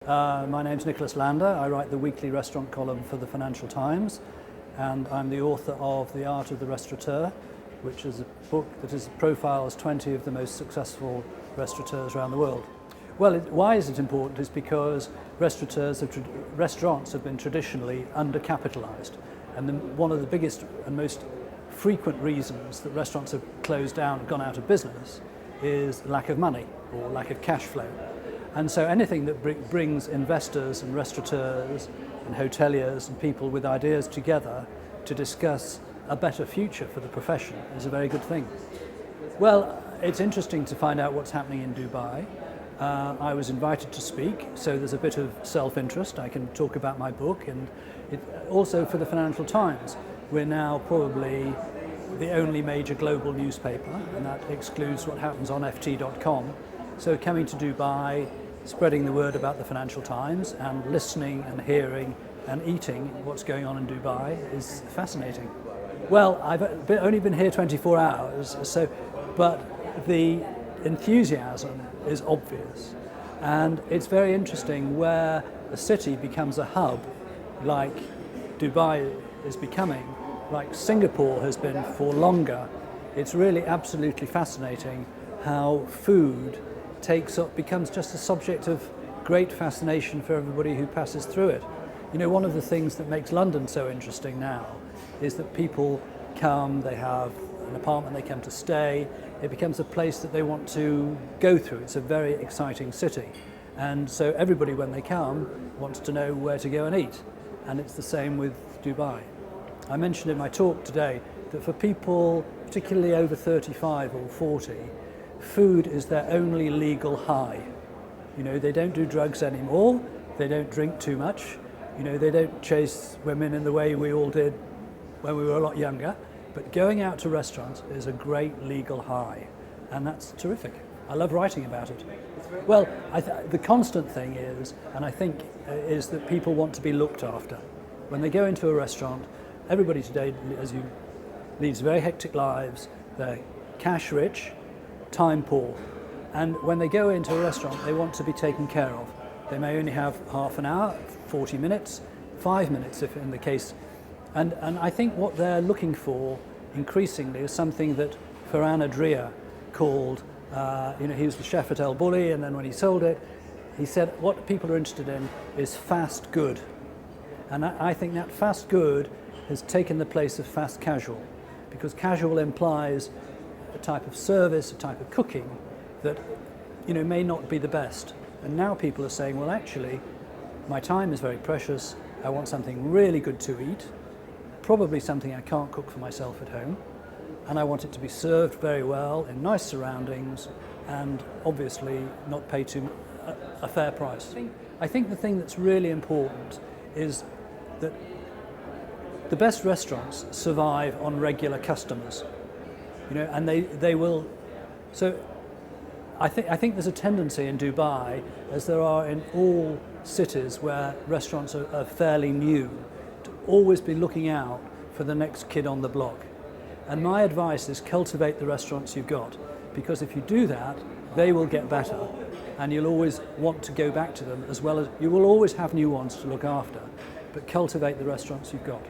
My name's Nicolas. I write the weekly restaurant column for the Financial Times, and I'm the author of The Art of the Restaurateur, which is a book that profiles 20 of the most successful restaurateurs around the world. Well, why is it important? Is because restaurants have been traditionally undercapitalized, and one of the biggest and most frequent reasons that restaurants have closed down and gone out of business is lack of money or lack of cash flow. And so anything that brings investors and restaurateurs and hoteliers and people with ideas together to discuss a better future for the profession is a very good thing. Well, it's interesting to find out what's happening in Dubai. I was invited to speak, so there's a bit of self-interest. I can talk about my book, and also for the Financial Times. We're now probably the only major global newspaper, and that excludes what happens on ft.com. So coming to Dubai, spreading the word about the Financial Times and listening and hearing and eating what's going on in Dubai is fascinating. Well, I've only been here 24 hours, but the enthusiasm is obvious, and it's very interesting where a city becomes a hub like Dubai is becoming, like Singapore has been for longer. It's really absolutely fascinating how food becomes just a subject of great fascination for everybody who passes through it. You know, one of the things that makes London so interesting now is that people come, they have an apartment, they come to stay, it becomes a place that they want to go through. It's a very exciting city. And so everybody, when they come, wants to know where to go and eat. And it's the same with Dubai. I mentioned in my talk today that for people, particularly over 35 or 40, food is their only legal high. You know, they don't do drugs anymore, they don't drink too much, you know, they don't chase women in the way we all did when we were a lot younger, but going out to restaurants is a great legal high, and that's terrific. I love writing about it. Well, the constant thing is, and I think is that people want to be looked after. When they go into a restaurant, everybody today, leads very hectic lives, they're cash rich, time poor, and when they go into a restaurant they want to be taken care of. They may only have half an hour, 40 minutes, 5 minutes if in the case, and I think what they're looking for increasingly is something that Ferran Adrià called, he was the chef at El Bulli, and then when he sold it, he said what people are interested in is fast good, and I think that fast good has taken the place of fast casual, because casual implies a type of service, a type of cooking that may not be the best. And now people are saying, well, actually, my time is very precious. I want something really good to eat, probably something I can't cook for myself at home, and I want it to be served very well in nice surroundings and obviously not pay a fair price. I think the thing that's really important is that the best restaurants survive on regular customers. And they will. So I think there's a tendency in Dubai, as there are in all cities where restaurants are fairly new, to always be looking out for the next kid on the block. And my advice is cultivate the restaurants you've got, because if you do that, they will get better, and you'll always want to go back to them, as well as you will always have new ones to look after. But cultivate the restaurants you've got.